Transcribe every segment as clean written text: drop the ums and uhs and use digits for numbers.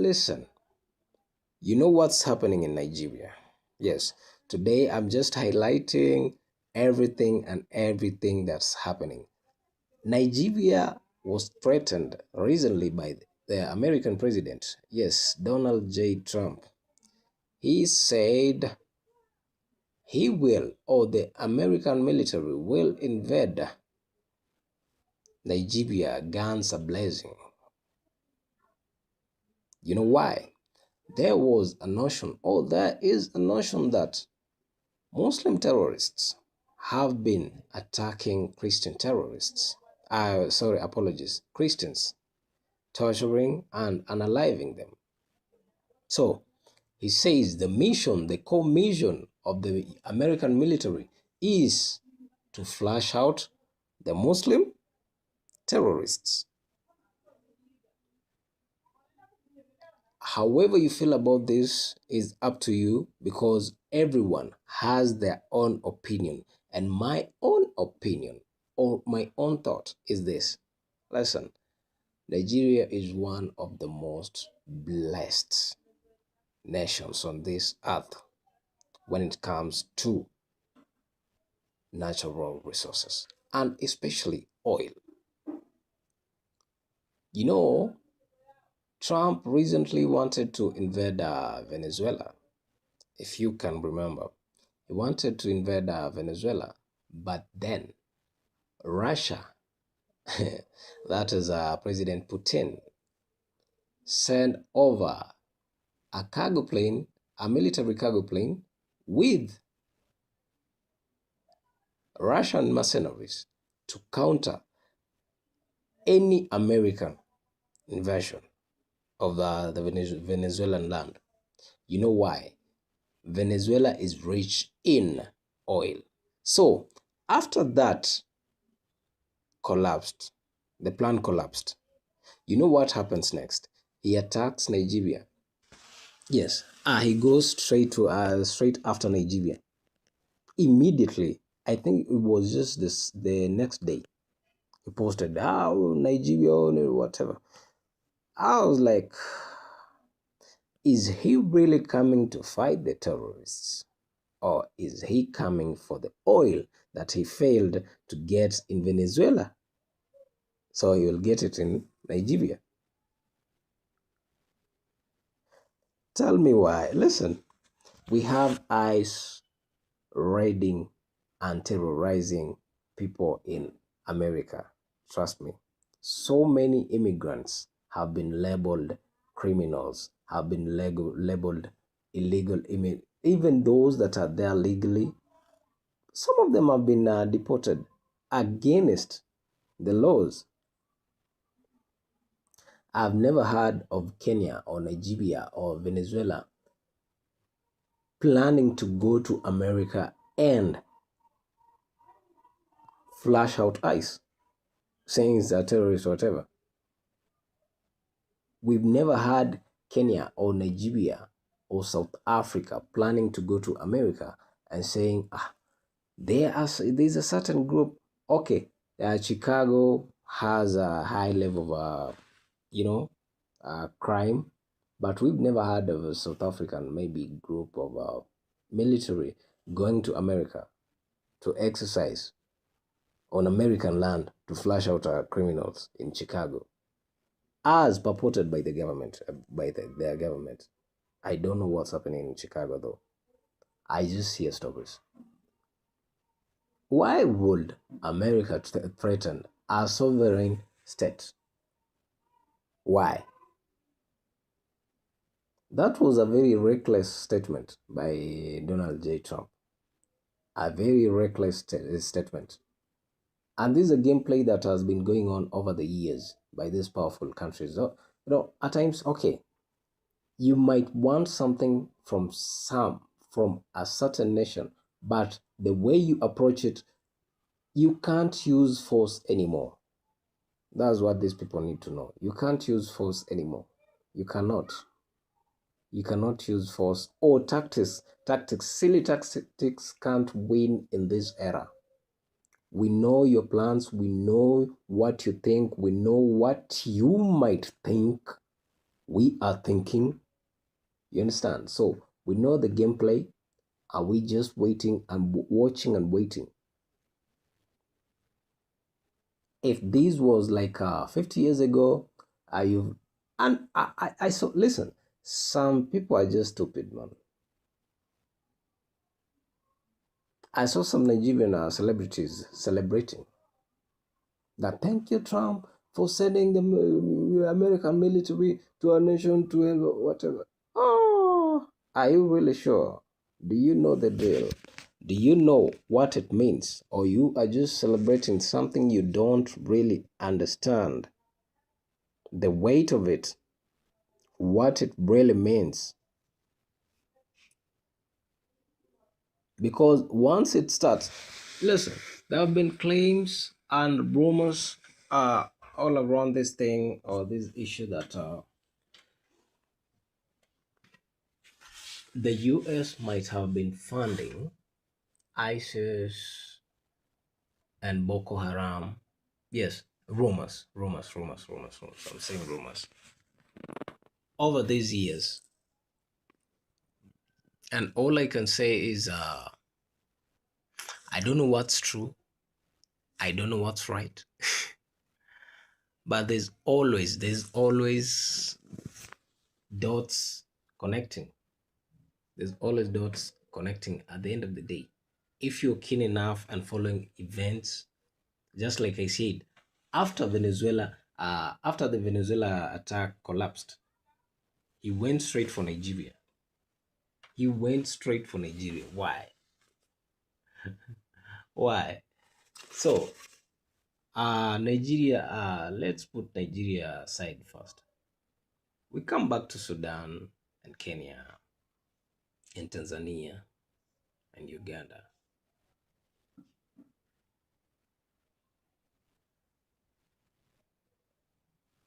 Listen, you know what's happening in Nigeria? Yes, today I'm just highlighting everything that's happening. Nigeria was threatened recently by the American president, yes, Donald J. Trump. He said he will, or the American military will invade Nigeria, guns are blazing. You know why? There was a notion, or there is a notion that Muslim terrorists have been attacking Christian terrorists. Sorry, apologies, Christians, torturing and unaliving them. So he says the mission, the core mission of the American military is to flush out the Muslim terrorists. However you feel about this is up to you because everyone has their own opinion. And my own opinion or my own thought is this. Listen, Nigeria is one of the most blessed nations on this earth when it comes to natural resources and especially oil. You know, Trump recently wanted to invade Venezuela, if you can remember. He wanted to invade Venezuela, but then Russia, that is President Putin, sent over a cargo plane, a military cargo plane, with Russian mercenaries to counter any American invasion of the Venezuelan land. You know why? Venezuela is rich in oil. So after that collapsed, the plan collapsed. You know what happens next? He attacks Nigeria. Yes, he goes straight after Nigeria. Immediately, I think it was just this the next day. He posted, "Oh, Nigeria, whatever." I was like, is he really coming to fight the terrorists? Or is he coming for the oil that he failed to get in Venezuela? So he will get it in Nigeria. Tell me why. Listen, we have ICE raiding and terrorizing people in America. Trust me. So many immigrants have been labeled criminals, have been labeled illegal immigrants. Even those that are there legally, some of them have been deported against the laws. I've never heard of Kenya or Nigeria or Venezuela planning to go to America and flash out ICE, saying it's a terrorist or whatever. We've never had Kenya or Nigeria or South Africa planning to go to America and saying, there's a certain group. Okay, Chicago has a high level of, crime, but we've never heard of a South African maybe group of military going to America to exercise on American land to flush out criminals in Chicago, as purported by the government, their government. I don't know what's happening in Chicago though. I just hear stories. Why would America threaten a sovereign state? Why? That was a very reckless statement by Donald J. Trump. A very reckless statement. And this is a gameplay that has been going on over the years by these powerful countries. So, at times, okay, you might want something from a certain nation, but the way you approach it, you can't use force anymore. That's what these people need to know. You can't use force anymore. You cannot. You cannot use force or tactics. Silly tactics can't win in this era. We know your plans. We know what you think. We know what you might think We are thinking, you understand? So we know the gameplay. Are we just waiting and watching and waiting? If this was like 50 years ago, are you and I so listen, some people are just stupid, man. I saw some Nigerian celebrities celebrating that thank you, Trump, for sending the American military to our nation to whatever. Oh, are you really sure? Do you know the deal? Do you know what it means? Or you are just celebrating something you don't really understand the weight of it, what it really means? Because once it starts, listen, there have been claims and rumors all around this thing or this issue that the US might have been funding ISIS and Boko Haram. Yes, rumors. I'm saying rumors over these years. And all I can say is I don't know what's true, I don't know what's right, but there's always dots connecting. There's always dots connecting at the end of the day. If you're keen enough and following events, just like I said, after the Venezuela attack collapsed, he went straight for Nigeria. He went straight for Nigeria. Why? Why? So, Nigeria, let's put Nigeria aside first. We come back to Sudan and Kenya and Tanzania and Uganda.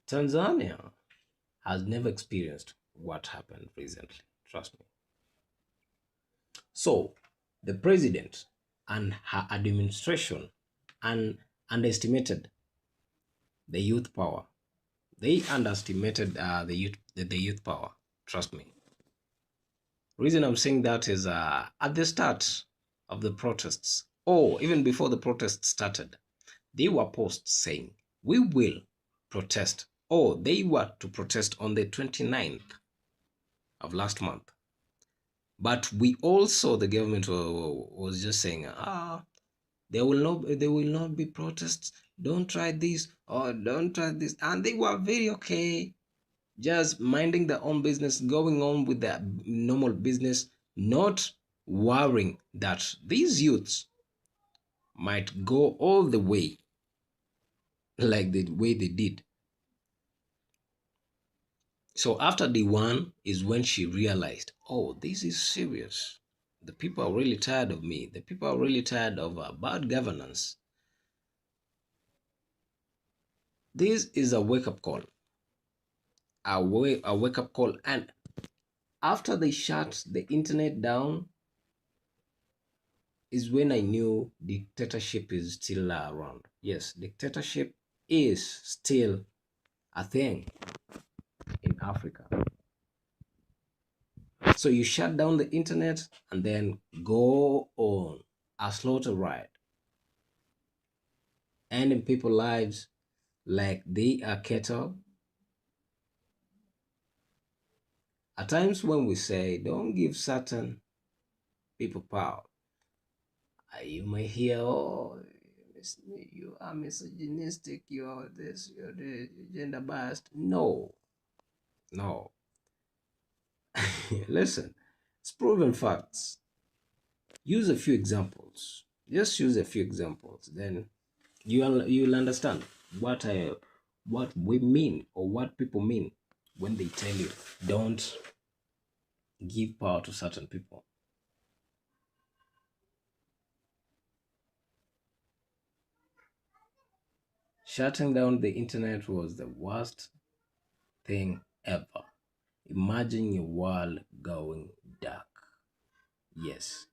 Tanzania has never experienced what happened recently. Trust me. So, the president and her administration underestimated the youth power. They underestimated the youth power. Trust me. Reason I'm saying that is at the start of the protests, or even before the protests started, there were posts saying, "We will protest." Or they were to protest on the 29th of last month. But we also, the government was just saying, there will not be protests. Don't try this or don't try this. And they were very okay, just minding their own business, going on with their normal business, not worrying that these youths might go all the way like the way they did. So after day one is when she realized, oh, this is serious. The people are really tired of me. The people are really tired of bad governance. This is a wake-up call. A wake-up call. And after they shut the internet down is when I knew dictatorship is still around. Yes, dictatorship is still a thing in Africa. So you shut down the internet and then go on a slaughter ride, ending people's lives like they are cattle. At times when we say, don't give certain people power, you may hear, oh, you are misogynistic, you are this, you're the gender biased. No, no. Listen, it's proven facts. Use a few examples. Just use a few examples. Then you'll understand what we mean or what people mean when they tell you don't give power to certain people. Shutting down the internet was the worst thing ever. Imagine your world going dark. Yes,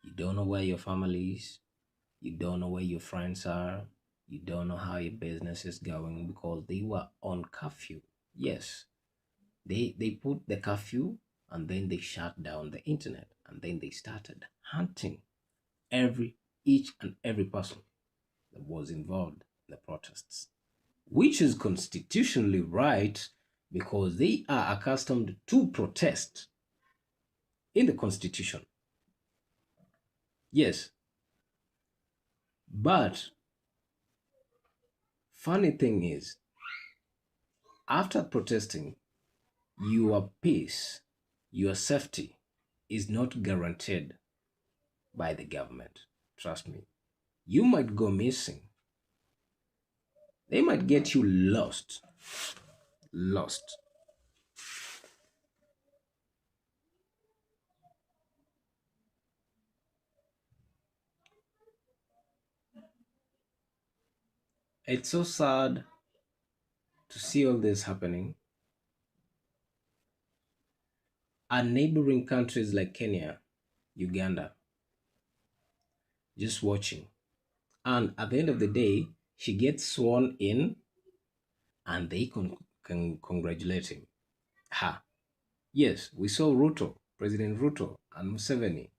you don't know where your family is, you don't know where your friends are, you don't know how your business is going because they were on curfew. Yes, They put the curfew, and then they shut down the internet, and then they started hunting every each and every person that was involved in the protests, which is constitutionally right because they are accustomed to protest in the constitution. Yes, but funny thing is, after protesting, your peace, your safety is not guaranteed by the government. Trust me. You might go missing. They might get you lost. Lost. It's so sad to see all this happening. And neighboring countries like Kenya, Uganda, just watching. And at the end of the day, she gets sworn in and they can congratulate him. Ha. Yes, we saw Ruto, President Ruto and Museveni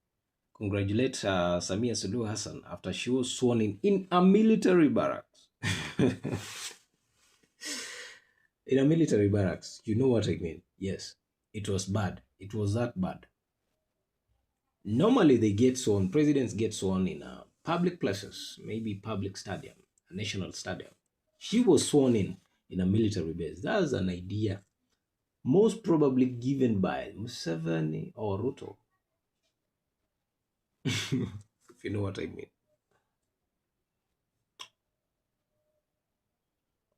congratulate Samia Suluhu Hassan after she was sworn in a military barracks. In a military barracks, you know what I mean? Yes, it was bad. It was that bad. Normally, they get sworn, presidents get sworn in public places, maybe public stadium, a national stadium. She was sworn in a military base. That's an idea most probably given by Museveni or Ruto, if you know what I mean.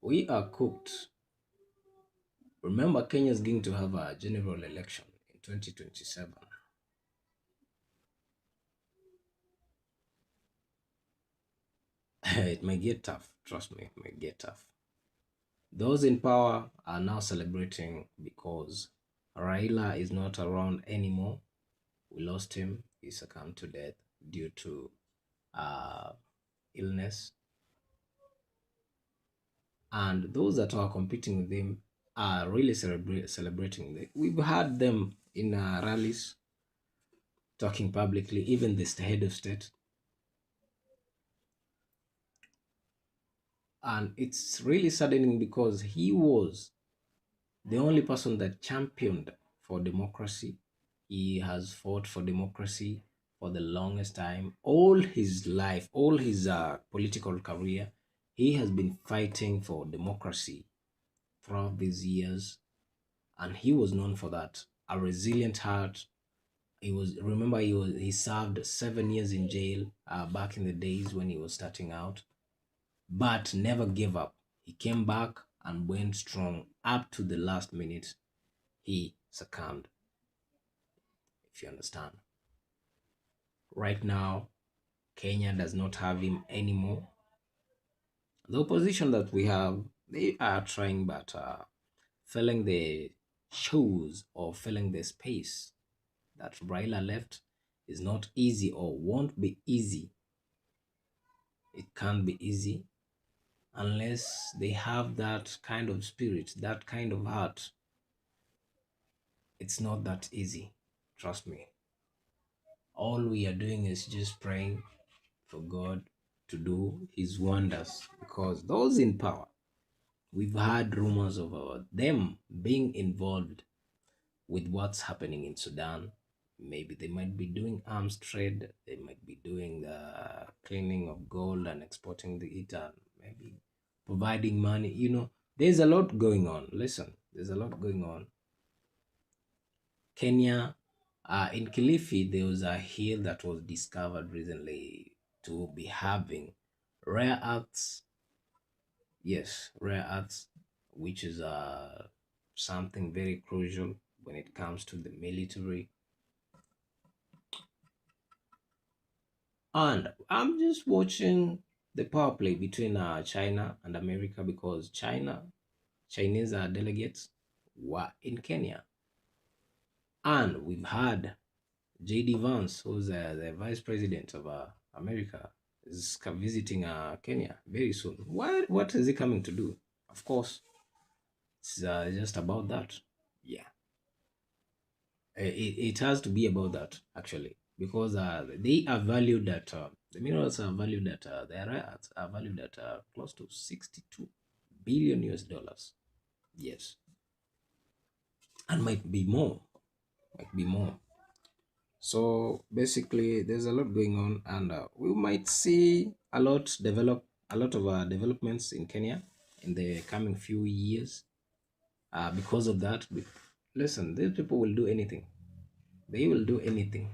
We are cooked. Remember, Kenya is going to have a general election in 2027. It may get tough. Trust me, it may get tough. Those in power are now celebrating because Raila is not around anymore. We lost him. He succumbed to death due to uh, illness. And those that are competing with him are really celebrating. We've had them in rallies talking publicly, even the head of state. And it's really saddening because he was the only person that championed for democracy. He has fought for democracy for the longest time. All his life, all his political career, he has been fighting for democracy throughout these years. And he was known for that. A resilient heart. He served 7 years in jail back in the days when he was starting out, but never gave up. He came back and went strong up to the last minute. He succumbed, if you understand. Right now, Kenya does not have him anymore. The opposition that we have, they are trying, but filling the shoes or filling the space that Raila left is not easy or won't be easy. It can't be easy unless they have that kind of spirit, that kind of heart. It's not that easy. Trust me. All we are doing is just praying for God to do his wonders because those in power, we've heard rumors of them being involved with what's happening in Sudan. Maybe they might be doing arms trade, they might be doing the cleaning of gold and exporting the it, and maybe providing money. There's a lot going on. Listen, there's a lot going on. Kenya, in Kilifi, there was a hill that was discovered recently to be having rare earths. Yes, rare earths, which is something very crucial when it comes to the military. And I'm just watching the power play between China and America because Chinese delegates were in Kenya. And we've had J.D. Vance, who's the vice president of America, is visiting Kenya very soon. What is he coming to do? Of course, it's just about that. Yeah. It has to be about that actually, because they are valued at the minerals are valued at the rare are valued at close to 62 billion US dollars. Yes, and might be more, might be more. So basically, there's a lot going on, and we might see a lot of developments in Kenya in the coming few years. Because of that, listen, these people will do anything. They will do anything.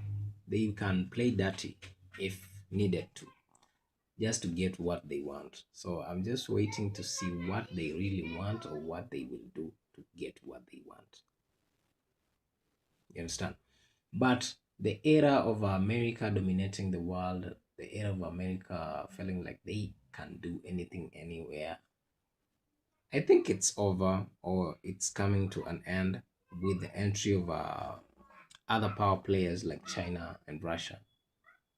They can play dirty if needed to, just to get what they want. So I'm just waiting to see what they really want or what they will do to get what they want. You understand? But the era of America dominating the world, the era of America feeling like they can do anything anywhere, I think it's over, or it's coming to an end with the entry of other power players like China and Russia.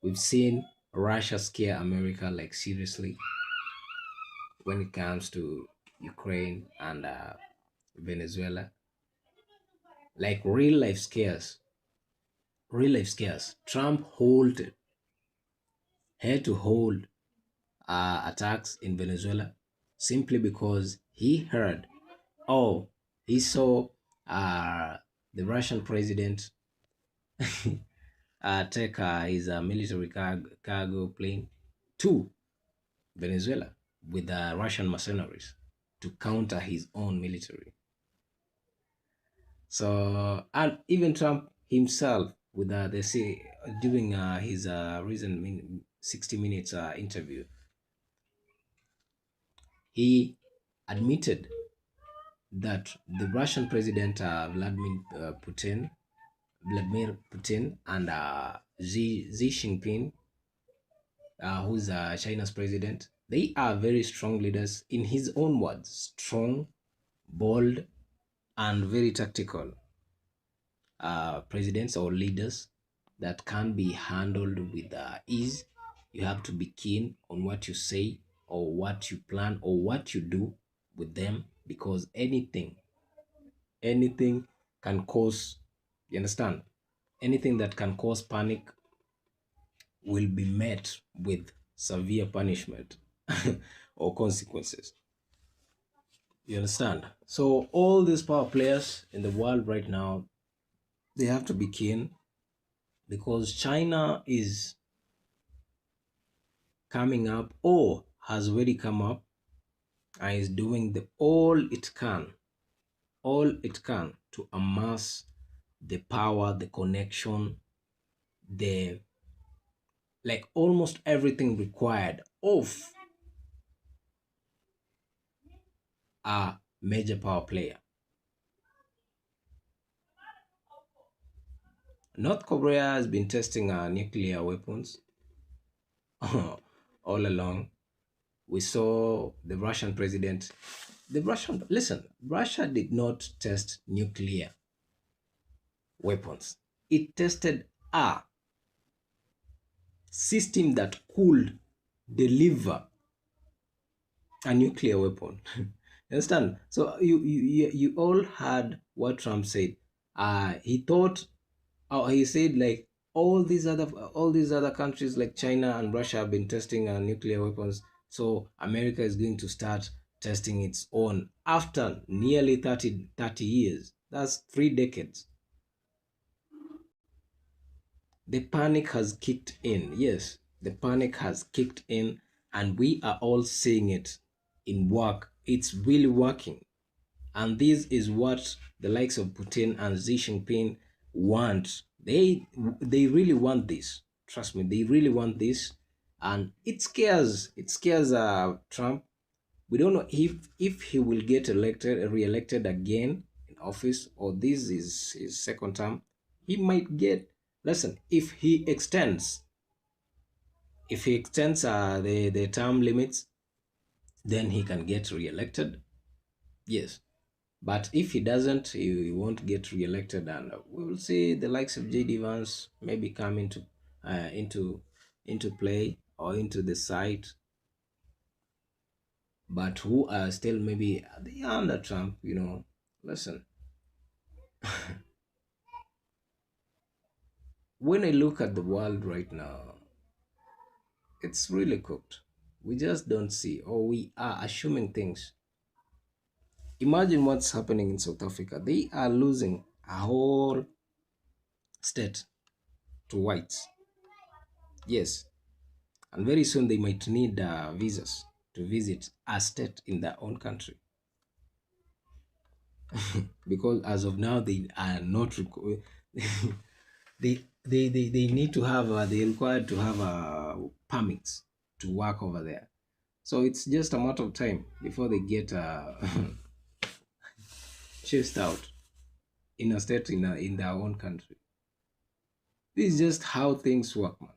We've seen Russia scare America like seriously when it comes to Ukraine and Venezuela, like real life scares. Real life scares. Trump had to hold attacks in Venezuela simply because he heard, oh, he saw uh, the Russian president take his military cargo plane to Venezuela with the Russian mercenaries to counter his own military. So, and even Trump himself, with they say during his recent 60 minutes interview, he admitted that the Russian president Vladimir Putin, and Xi Jinping, who's China's president, they are very strong leaders. In his own words, strong, bold, and very tactical presidents or leaders that can be handled with ease. You have to be keen on what you say or what you plan or what you do with them, because anything can cause, you understand, anything that can cause panic will be met with severe punishment or consequences. You understand? So all these power players in the world right now, they have to be keen, because China is coming up or has already come up and is doing the all it can to amass the power, the connection, the like almost everything required of a major power player. North Korea has been testing nuclear weapons all along. We saw the Russian president. Listen, Russia did not test nuclear weapons. It tested a system that could deliver a nuclear weapon. You understand? So you all heard what Trump said. He thought, oh, he said like all these other countries like China and Russia have been testing nuclear weapons. So America is going to start testing its own after nearly 30 years. That's 3 decades. The panic has kicked in. Yes, the panic has kicked in, and we are all seeing it in work. It's really working. And this is what the likes of Putin and Xi Jinping want. They really want this. Trust me, they really want this. And it scares Trump. We don't know if he will get re-elected again in office, or this is his second term. He might get, listen, if he extends the term limits, then he can get re-elected. Yes. But if he doesn't, he won't get re-elected, and we will see the likes of JD Vance maybe come uh, into into play or into the site, but who are still maybe under Trump. Listen, when I look at the world right now, it's really cooked. We just don't see, or we are assuming things. Imagine what's happening in South Africa. They are losing a whole state to whites. Yes, and very soon they might need visas to visit a state in their own country because as of now they are not they need to have they required to have permits to work over there. So it's just a matter of time before they get chased out in a state in their own country. This is just how things work, man.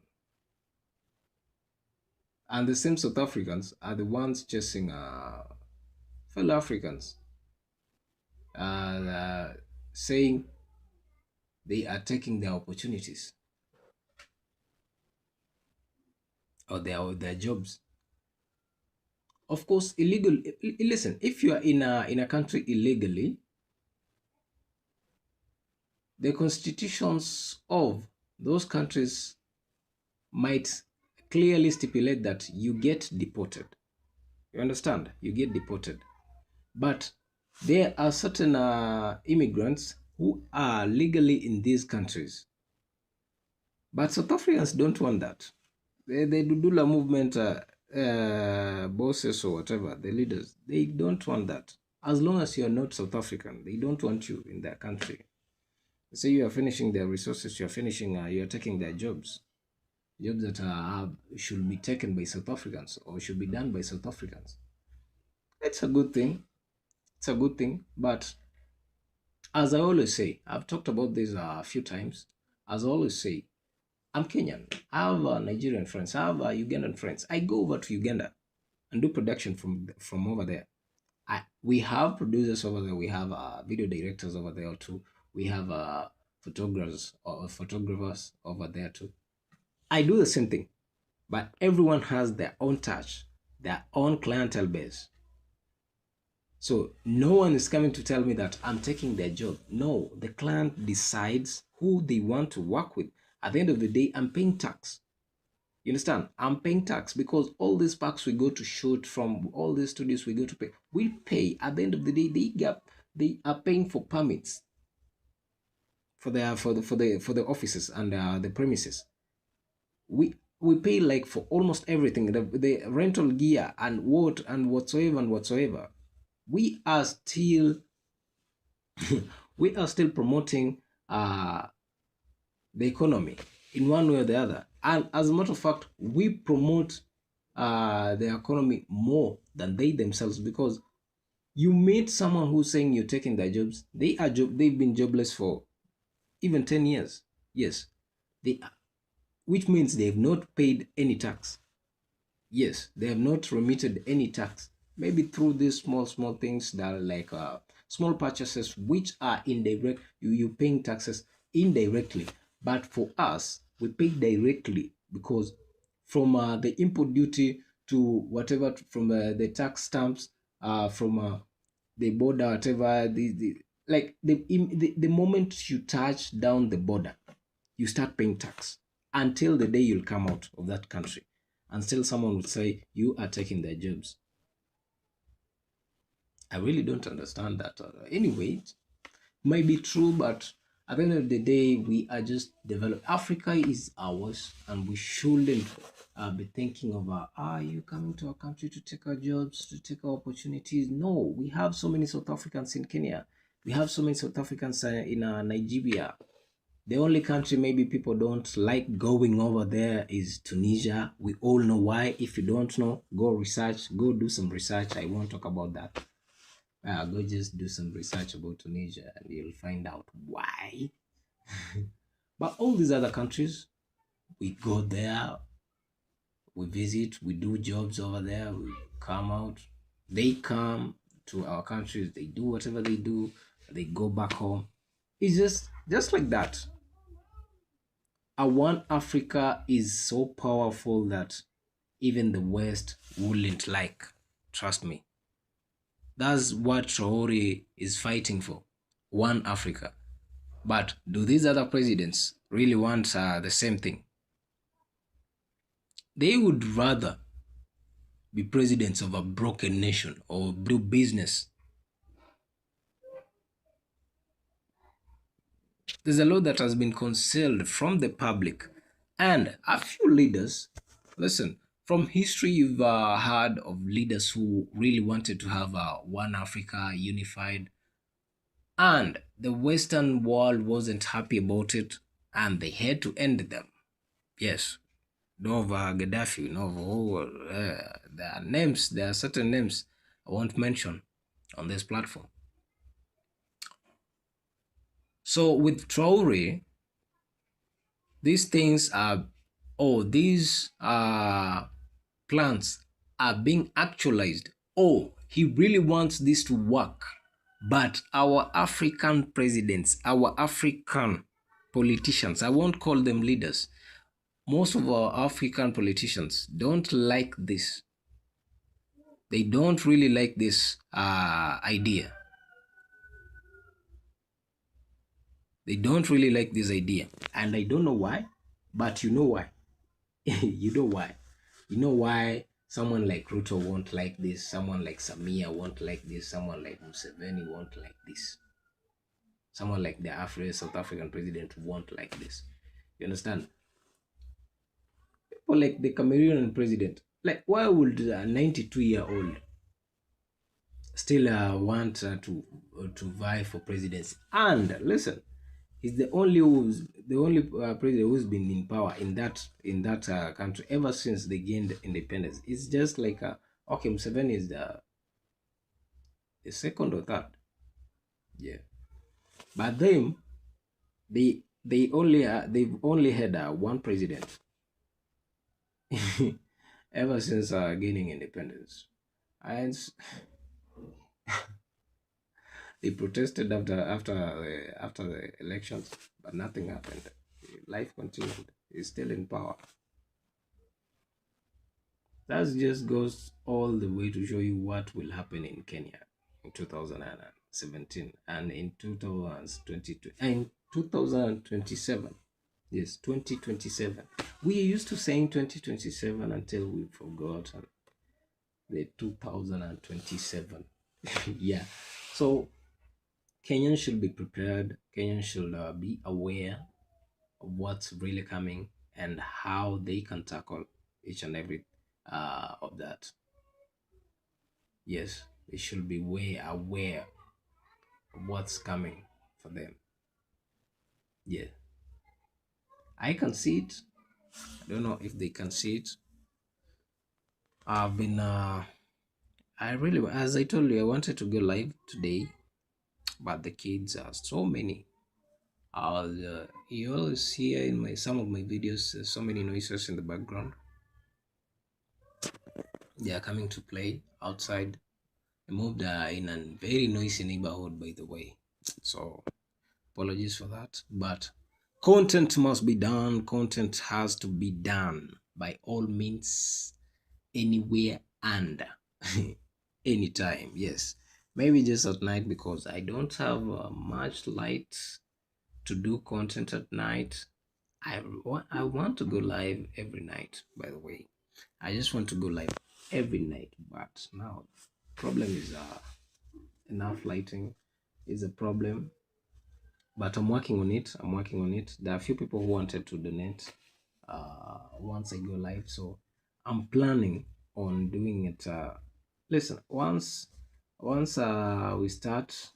And the same South Africans are the ones chasing fellow Africans, saying they are taking their opportunities or their jobs. Of course, illegal. Listen, if you are in a country illegally, the constitutions of those countries might clearly stipulate that you get deported. You understand? You get deported. But there are certain immigrants who are legally in these countries. But South Africans don't want that. The Dudula movement bosses or whatever, the leaders, they don't want that. As long as you're not South African, they don't want you in their country. Say you are finishing their resources, you're taking their jobs. Jobs that should be taken by South Africans or should be done by South Africans. It's a good thing. It's a good thing. But as I always say, I've talked about this a few times. As I always say, I'm Kenyan. I have Nigerian friends. I have Ugandan friends. I go over to Uganda and do production from over there. We have producers over there. We have video directors over there too. We have photographers over there too. I do the same thing, but everyone has their own touch, their own clientele base. So no one is coming to tell me that I'm taking their job. No, the client decides who they want to work with. At the end of the day, I'm paying tax. You understand? I'm paying tax because all these parks we go to shoot from, all these studios we go to pay, we pay. At the end of the day, they are paying for permits for the offices and the premises. We pay like for almost everything, the rental gear and whatsoever. We are still we are still promoting the economy in one way or the other. And as a matter of fact, we promote the economy more than they themselves, because you meet someone who's saying you're taking their jobs. They've been jobless for even 10 years. Yes, they which means they have not paid any tax. Yes, they have not remitted any tax. Maybe through these small things that are like small purchases, which are indirect. You paying taxes indirectly, but for us, we pay directly because from the input duty to whatever, from the tax stamps, from the border, whatever like the moment you touch down the border, you start paying tax until the day you'll come out of that country, and still someone would say you are taking their jobs. I really don't understand that. Anyway, it might be true, but at the end of the day, we are just developed. Africa is ours, and we shouldn't be thinking of, are you coming to our country to take our jobs, to take our opportunities? No, we have so many South Africans in Kenya. We have so many South Africans in Nigeria. The only country maybe people don't like going over there is Tunisia. We all know why. If you don't know, go research, go do some research. I won't talk about that. Go just do some research about Tunisia and you'll find out why. But all these other countries, we go there, we visit, we do jobs over there, we come out. They come to our countries, they do whatever they do, they go back home. It's just like that. Our one Africa is so powerful that even the West wouldn't like. Trust me. That's what Traore is fighting for. One Africa. But do these other presidents really want the same thing. They would rather be presidents of a broken nation or do business. There's a lot that has been concealed from the public. And a few leaders, listen, from history, you've heard of leaders who really wanted to have one Africa unified, and the Western world wasn't happy about it, and they had to end them. Yes, Nova Gaddafi, Nova, there are names, there are certain names I won't mention on this platform. So with Traore, these things are, oh, these plans are being actualized. Oh, he really wants this to work. But our African presidents, our African politicians, I won't call them leaders, most of our African politicians don't like this. They don't really like this idea. They don't really like this idea. And I don't know why, but you know why. You know why. You know why someone like Ruto won't like this, someone like Samia won't like this, someone like Museveni won't like this, someone like the South African president won't like this. You understand? People like the Cameroonian president, like why would a 92-year-old still want to vie for presidency? And listen, he's the only president who's been in power in that country ever since they gained independence. It's just like okay, Museveni is the second or third, yeah. But them, they've only had one president ever since gaining independence, and they protested after the elections, but nothing happened. Life continued. He's still in power. That just goes all the way to show you what will happen in Kenya in 2017 and in 2022 and 2027. Yes, 2027. We are used to saying 2027 until we forgot the 2027. Yeah. So Kenyans should be prepared. Kenyans should be aware of what's really coming and how they can tackle each and every of that. Yes, they should be way aware of what's coming for them. Yeah, I can see it. I don't know if they can see it. I've been, I really, as I told you, I wanted to go live today, but the kids are so many. You always hear in some of my videos so many noises in the background. They are coming to play outside. I moved in a very noisy neighborhood, by the way. So apologies for that. But content must be done. Content has to be done by all means, anywhere and anytime. Yes. Maybe just at night because I don't have much light to do content at night. I want to go live every night, by the way. I just want to go live every night, but now problem is enough lighting is a problem, but I'm working on it. There are a few people who wanted to donate once I go live, so I'm planning on doing it. Listen, once we start